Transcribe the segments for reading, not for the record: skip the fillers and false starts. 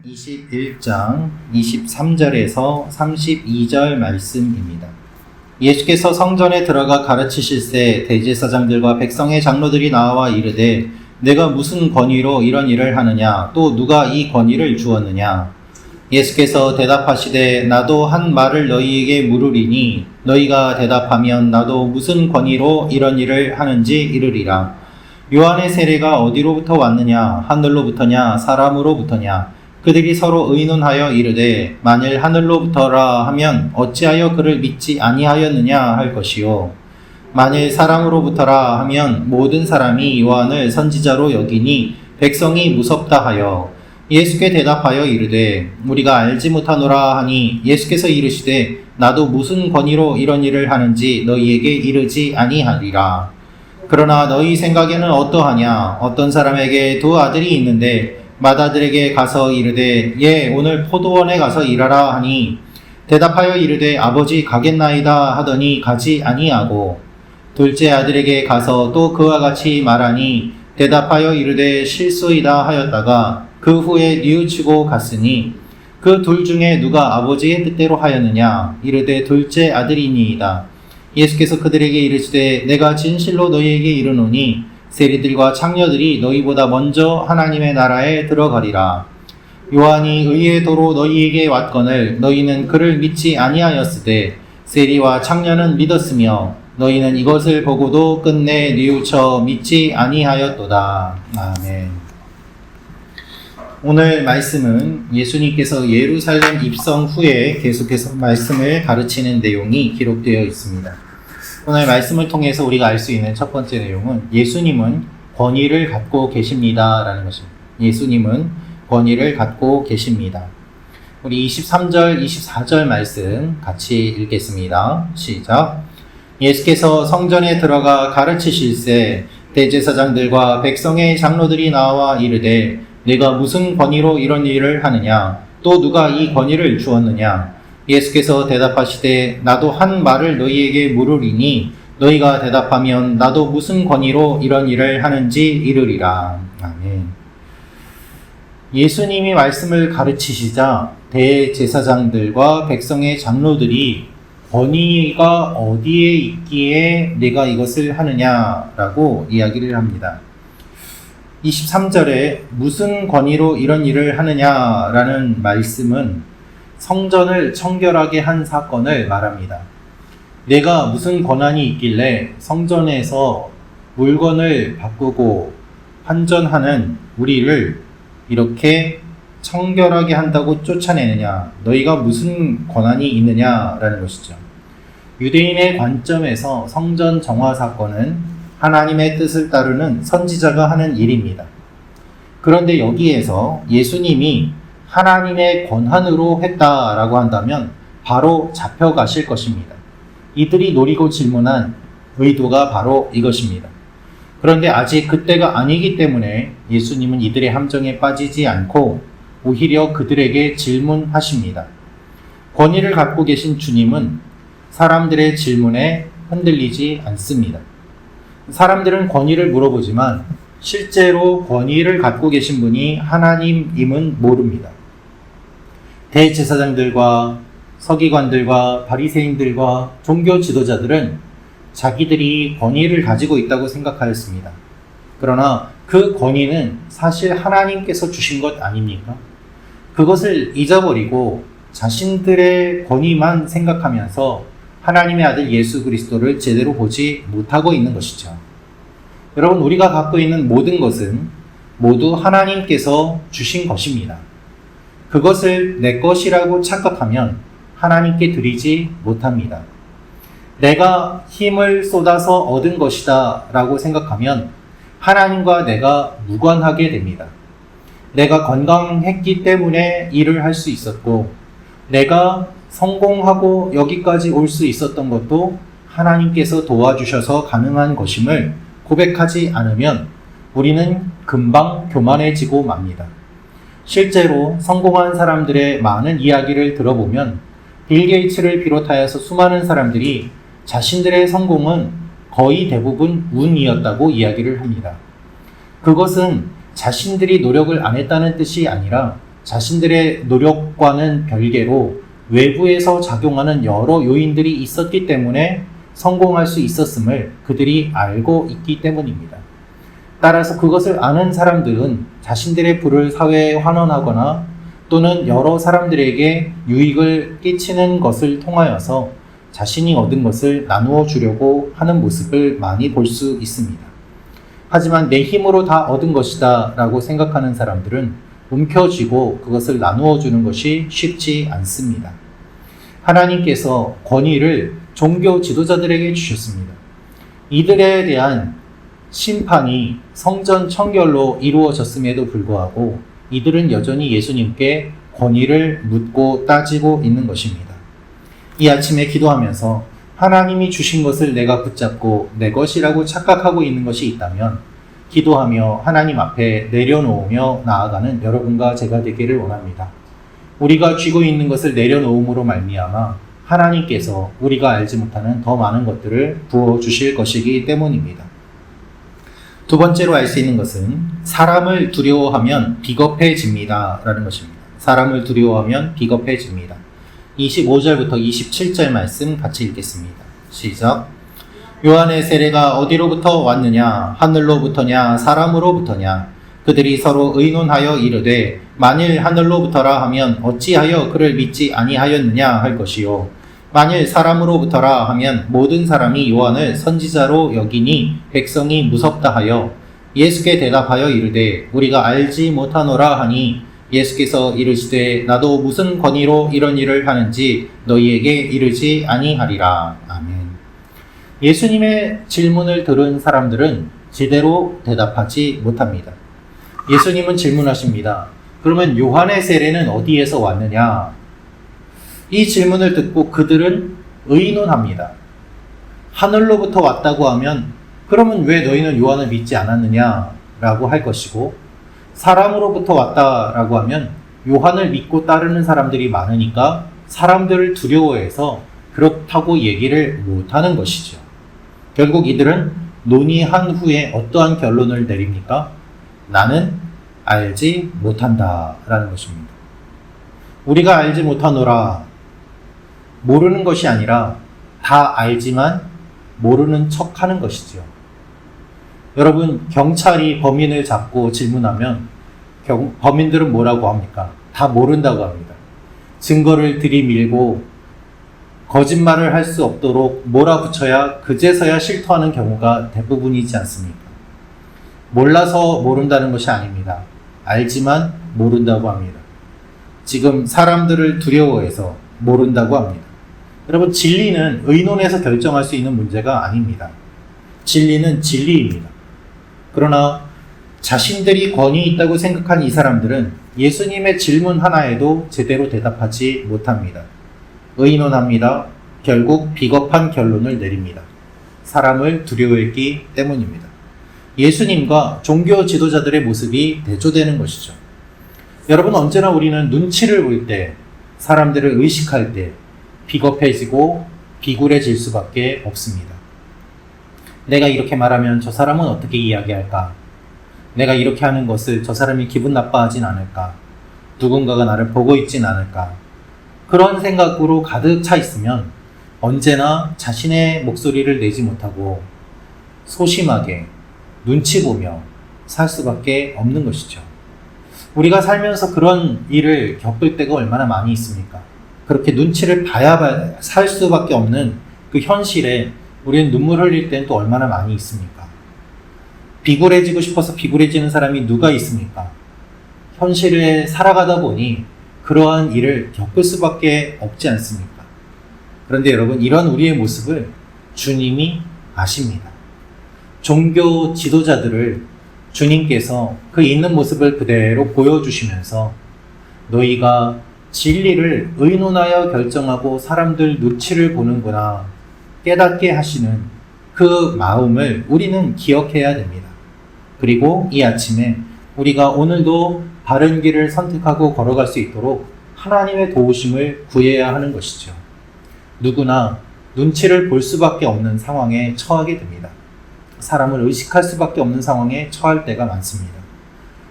21장 23절에서 32절 말씀입니다. 예수께서 성전에 들어가 가르치실새 대제사장들과 백성의 장로들이 나와 이르되 내가 무슨 권위로 이런 일을 하느냐 또 누가 이 권위를 주었느냐. 예수께서 대답하시되 나도 한 말을 너희에게 물으리니 너희가 대답하면 나도 무슨 권위로 이런 일을 하는지 이르리라. 요한의 세례가 어디로부터 왔느냐 하늘로부터냐 사람으로부터냐. 그들이 서로 의논하여 이르되 만일 하늘로부터라 하면 어찌하여 그를 믿지 아니하였느냐 할 것이요 만일 사람으로부터라 하면 모든 사람이 요한을 선지자로 여기니 백성이 무섭다 하여 예수께 대답하여 이르되 우리가 알지 못하노라 하니 예수께서 이르시되 나도 무슨 권위로 이런 일을 하는지 너희에게 이르지 아니하리라. 그러나 너희 생각에는 어떠하냐. 어떤 사람에게 두 아들이 있는데 맏아들에게 가서 이르되 예 오늘 포도원에 가서 일하라 하니 대답하여 이르되 아버지 가겠나이다 하더니 가지 아니하고 둘째 아들에게 가서 또 그와 같이 말하니 대답하여 이르되 실소이다 하였다가 그 후에 뉘우치고 갔으니 그 둘 중에 누가 아버지의 뜻대로 하였느냐 이르되 둘째 아들이니이다. 예수께서 그들에게 이르시되 내가 진실로 너희에게 이르노니 세리들과 창녀들이 너희보다 먼저 하나님의 나라에 들어가리라. 요한이 의의 도로 너희에게 왔거늘 너희는 그를 믿지 아니하였으되 세리와 창녀는 믿었으며 너희는 이것을 보고도 끝내 뉘우쳐 믿지 아니하였도다. 아멘. 오늘 말씀은 예수님께서 예루살렘 입성 후에 계속해서 말씀을 가르치는 내용이 기록되어 있습니다. 오늘 말씀을 통해서 우리가 알 수 있는 첫 번째 내용은 예수님은 권위를 갖고 계십니다 라는 것입니다. 예수님은 권위를 갖고 계십니다. 우리 23절, 24절 말씀 같이 읽겠습니다. 시작. 예수께서 성전에 들어가 가르치실새 대제사장들과 백성의 장로들이 나와 이르되 내가 무슨 권위로 이런 일을 하느냐 또 누가 이 권위를 주었느냐. 예수께서 대답하시되 나도 한 말을 너희에게 물으리니 너희가 대답하면 나도 무슨 권위로 이런 일을 하는지 이르리라. 아멘. 예수님이 말씀을 가르치시자 대제사장들과 백성의 장로들이 권위가 어디에 있기에 내가 이것을 하느냐라고 이야기를 합니다. 23절에 무슨 권위로 이런 일을 하느냐라는 말씀은 성전을 청결하게 한 사건을 말합니다. 내가 무슨 권한이 있길래 성전에서 물건을 바꾸고 환전하는 우리를 이렇게 청결하게 한다고 쫓아내느냐. 너희가 무슨 권한이 있느냐라는 것이죠. 유대인의 관점에서 성전 정화 사건은 하나님의 뜻을 따르는 선지자가 하는 일입니다. 그런데 여기에서 예수님이 하나님의 권한으로 했다라고 한다면 바로 잡혀가실 것입니다. 이들이 노리고 질문한 의도가 바로 이것입니다. 그런데 아직 그때가 아니기 때문에 예수님은 이들의 함정에 빠지지 않고 오히려 그들에게 질문하십니다. 권위를 갖고 계신 주님은 사람들의 질문에 흔들리지 않습니다. 사람들은 권위를 물어보지만 실제로 권위를 갖고 계신 분이 하나님임은 모릅니다. 대제사장들과 서기관들과 바리새인들과 종교 지도자들은 자기들이 권위를 가지고 있다고 생각하였습니다. 그러나 그 권위는 사실 하나님께서 주신 것 아닙니까? 그것을 잊어버리고 자신들의 권위만 생각하면서 하나님의 아들 예수 그리스도를 제대로 보지 못하고 있는 것이죠. 여러분, 우리가 갖고 있는 모든 것은 모두 하나님께서 주신 것입니다. 그것을 내 것이라고 착각하면 하나님께 드리지 못합니다. 내가 힘을 쏟아서 얻은 것이다 라고 생각하면 하나님과 내가 무관하게 됩니다. 내가 건강했기 때문에 일을 할 수 있었고 내가 성공하고 여기까지 올 수 있었던 것도 하나님께서 도와주셔서 가능한 것임을 고백하지 않으면 우리는 금방 교만해지고 맙니다. 실제로 성공한 사람들의 많은 이야기를 들어보면 빌 게이츠를 비롯하여서 수많은 사람들이 자신들의 성공은 거의 대부분 운이었다고 이야기를 합니다. 그것은 자신들이 노력을 안 했다는 뜻이 아니라 자신들의 노력과는 별개로 외부에서 작용하는 여러 요인들이 있었기 때문에 성공할 수 있었음을 그들이 알고 있기 때문입니다. 따라서 그것을 아는 사람들은 자신들의 부를 사회에 환원하거나 또는 여러 사람들에게 유익을 끼치는 것을 통하여서 자신이 얻은 것을 나누어 주려고 하는 모습을 많이 볼 수 있습니다. 하지만 내 힘으로 다 얻은 것이다 라고 생각하는 사람들은 움켜쥐고 그것을 나누어 주는 것이 쉽지 않습니다. 하나님께서 권위를 종교 지도자들에게 주셨습니다. 이들에 대한 심판이 성전 청결로 이루어졌음에도 불구하고 이들은 여전히 예수님께 권위를 묻고 따지고 있는 것입니다. 이 아침에 기도하면서 하나님이 주신 것을 내가 붙잡고 내 것이라고 착각하고 있는 것이 있다면 기도하며 하나님 앞에 내려놓으며 나아가는 여러분과 제가 되기를 원합니다. 우리가 쥐고 있는 것을 내려놓음으로 말미암아 하나님께서 우리가 알지 못하는 더 많은 것들을 부어주실 것이기 때문입니다. 두 번째로 알 수 있는 것은 사람을 두려워하면 비겁해집니다 라는 것입니다. 사람을 두려워하면 비겁해집니다. 25절부터 27절 말씀 같이 읽겠습니다. 시작. 요한의 세례가 어디로부터 왔느냐? 하늘로부터냐? 사람으로부터냐? 그들이 서로 의논하여 이르되 만일 하늘로부터라 하면 어찌하여 그를 믿지 아니하였느냐 할 것이요. 만일 사람으로부터라 하면 모든 사람이 요한을 선지자로 여기니 백성이 무섭다 하여 예수께 대답하여 이르되 우리가 알지 못하노라 하니 예수께서 이르시되 나도 무슨 권위로 이런 일을 하는지 너희에게 이르지 아니하리라. 아멘. 예수님의 질문을 들은 사람들은 제대로 대답하지 못합니다. 예수님은 질문하십니다. 그러면 요한의 세례는 어디에서 왔느냐? 이 질문을 듣고 그들은 의논합니다. 하늘로부터 왔다고 하면 그러면 왜 너희는 요한을 믿지 않았느냐? 라고 할 것이고 사람으로부터 왔다라고 하면 요한을 믿고 따르는 사람들이 많으니까 사람들을 두려워해서 그렇다고 얘기를 못하는 것이죠. 결국 이들은 논의한 후에 어떠한 결론을 내립니까? 나는 알지 못한다 라는 것입니다. 우리가 알지 못하노라, 모르는 것이 아니라 다 알지만 모르는 척하는 것이지요. 여러분, 경찰이 범인을 잡고 질문하면 범인들은 뭐라고 합니까? 다 모른다고 합니다. 증거를 들이밀고 거짓말을 할 수 없도록 몰아붙여야 그제서야 실토하는 경우가 대부분이지 않습니까? 몰라서 모른다는 것이 아닙니다. 알지만 모른다고 합니다. 지금 사람들을 두려워해서 모른다고 합니다. 여러분, 진리는 의논해서 결정할 수 있는 문제가 아닙니다. 진리는 진리입니다. 그러나 자신들이 권위 있다고 생각한 이 사람들은 예수님의 질문 하나에도 제대로 대답하지 못합니다. 의논합니다. 결국 비겁한 결론을 내립니다. 사람을 두려워했기 때문입니다. 예수님과 종교 지도자들의 모습이 대조되는 것이죠. 여러분, 언제나 우리는 눈치를 볼 때, 사람들을 의식할 때 비겁해지고 비굴해질 수밖에 없습니다. 내가 이렇게 말하면 저 사람은 어떻게 이야기할까? 내가 이렇게 하는 것을 저 사람이 기분 나빠하진 않을까? 누군가가 나를 보고 있진 않을까? 그런 생각으로 가득 차 있으면 언제나 자신의 목소리를 내지 못하고 소심하게 눈치 보며 살 수밖에 없는 것이죠. 우리가 살면서 그런 일을 겪을 때가 얼마나 많이 있습니까? 그렇게 눈치를 봐야 살 수밖에 없는 그 현실에 우리는 눈물 흘릴 때는 또 얼마나 많이 있습니까? 비굴해지고 싶어서 비굴해지는 사람이 누가 있습니까? 현실에 살아가다 보니 그러한 일을 겪을 수밖에 없지 않습니까? 그런데 여러분, 이런 우리의 모습을 주님이 아십니다. 종교 지도자들을 주님께서 그 있는 모습을 그대로 보여주시면서 너희가 진리를 의논하여 결정하고 사람들 눈치를 보는구나 깨닫게 하시는 그 마음을 우리는 기억해야 됩니다. 그리고 이 아침에 우리가 오늘도 바른 길을 선택하고 걸어갈 수 있도록 하나님의 도우심을 구해야 하는 것이죠. 누구나 눈치를 볼 수밖에 없는 상황에 처하게 됩니다. 사람을 의식할 수밖에 없는 상황에 처할 때가 많습니다.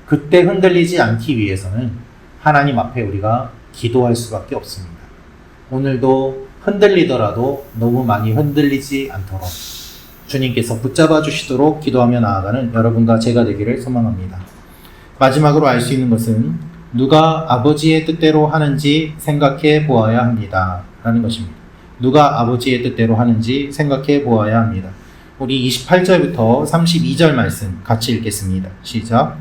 그때 흔들리지 않기 위해서는 하나님 앞에 우리가 기도할 수밖에 없습니다. 오늘도 흔들리더라도 너무 많이 흔들리지 않도록 주님께서 붙잡아 주시도록 기도하며 나아가는 여러분과 제가 되기를 소망합니다. 마지막으로 알 수 있는 것은 누가 아버지의 뜻대로 하는지 생각해 보아야 합니다. 라는 것입니다. 누가 아버지의 뜻대로 하는지 생각해 보아야 합니다. 우리 28절부터 32절 말씀 같이 읽겠습니다. 시작.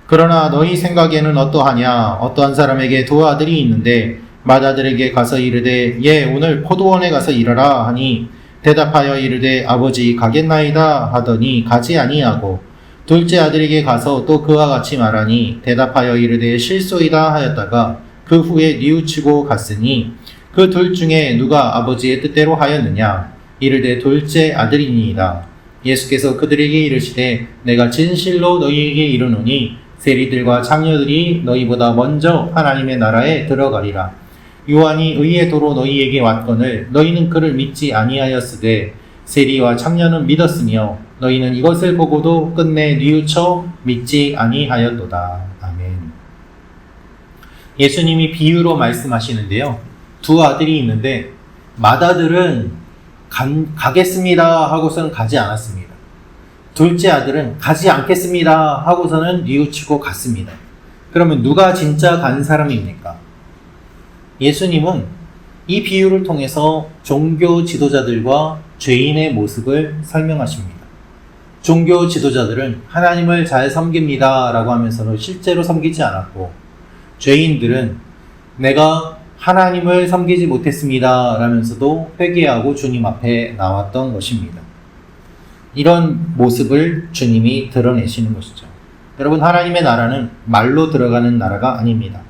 그러나 너희 생각에는 어떠하냐? 어떠한 사람에게 두 아들이 있는데 맏아들에게 가서 이르되 예 오늘 포도원에 가서 일하라 하니 대답하여 이르되 아버지 가겠나이다 하더니 가지 아니하고 둘째 아들에게 가서 또 그와 같이 말하니 대답하여 이르되 실소이다 하였다가 그 후에 뉘우치고 갔으니 그 둘 중에 누가 아버지의 뜻대로 하였느냐? 이르되 둘째 아들이니이다. 예수께서 그들에게 이르시되 내가 진실로 너희에게 이르노니 세리들과 장녀들이 너희보다 먼저 하나님의 나라에 들어가리라. 요한이 의의 도로 너희에게 왔거늘 너희는 그를 믿지 아니하였으되 세리와 장녀는 믿었으며 너희는 이것을 보고도 끝내 뉘우쳐 믿지 아니하였도다. 아멘. 예수님이 비유로 말씀하시는데요. 두 아들이 있는데 맏아들은 가겠습니다 하고서는 가지 않았습니다. 둘째 아들은 가지 않겠습니다 하고서는 뉘우치고 갔습니다. 그러면 누가 진짜 간 사람입니까? 예수님은 이 비유를 통해서 종교 지도자들과 죄인의 모습을 설명하십니다. 종교 지도자들은 하나님을 잘 섬깁니다 라고 하면서는 실제로 섬기지 않았고, 죄인들은 내가 하나님을 섬기지 못했습니다 라면서도 회개하고 주님 앞에 나왔던 것입니다. 이런 모습을 주님이 드러내시는 것이죠. 여러분, 하나님의 나라는 말로 들어가는 나라가 아닙니다.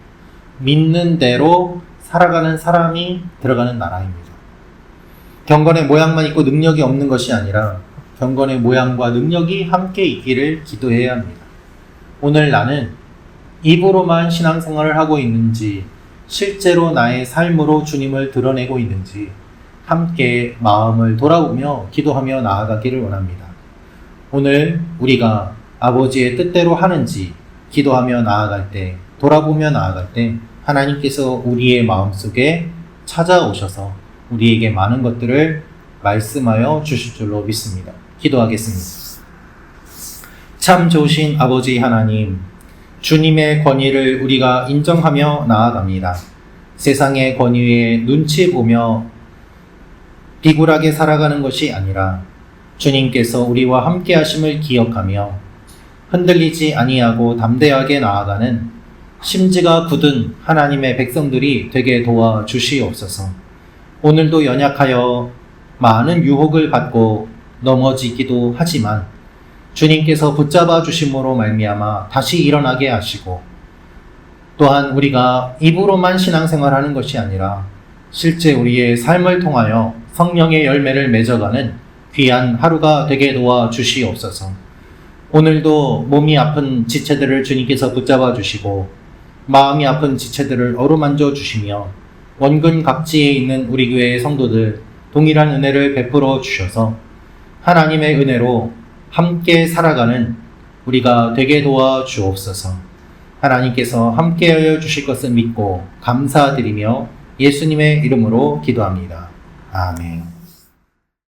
믿는 대로 살아가는 사람이 들어가는 나라입니다. 경건의 모양만 있고 능력이 없는 것이 아니라 경건의 모양과 능력이 함께 있기를 기도해야 합니다. 오늘 나는 입으로만 신앙생활을 하고 있는지 실제로 나의 삶으로 주님을 드러내고 있는지 함께 마음을 돌아보며 기도하며 나아가기를 원합니다. 오늘 우리가 아버지의 뜻대로 하는지 기도하며 나아갈 때, 돌아보며 나아갈 때 하나님께서 우리의 마음속에 찾아오셔서 우리에게 많은 것들을 말씀하여 주실 줄로 믿습니다. 기도하겠습니다. 참 좋으신 아버지 하나님, 주님의 권위를 우리가 인정하며 나아갑니다. 세상의 권위에 눈치 보며 비굴하게 살아가는 것이 아니라 주님께서 우리와 함께 하심을 기억하며 흔들리지 아니하고 담대하게 나아가는 심지가 굳은 하나님의 백성들이 되게 도와주시옵소서. 오늘도 연약하여 많은 유혹을 받고 넘어지기도 하지만 주님께서 붙잡아 주심으로 말미암아 다시 일어나게 하시고, 또한 우리가 입으로만 신앙생활하는 것이 아니라 실제 우리의 삶을 통하여 성령의 열매를 맺어가는 귀한 하루가 되게 도와주시옵소서. 오늘도 몸이 아픈 지체들을 주님께서 붙잡아 주시고 마음이 아픈 지체들을 어루만져 주시며 원근 각지에 있는 우리 교회의 성도들 동일한 은혜를 베풀어 주셔서 하나님의 은혜로 함께 살아가는 우리가 되게 도와 주옵소서. 하나님께서 함께하여 주실 것을 믿고 감사드리며 예수님의 이름으로 기도합니다. 아멘.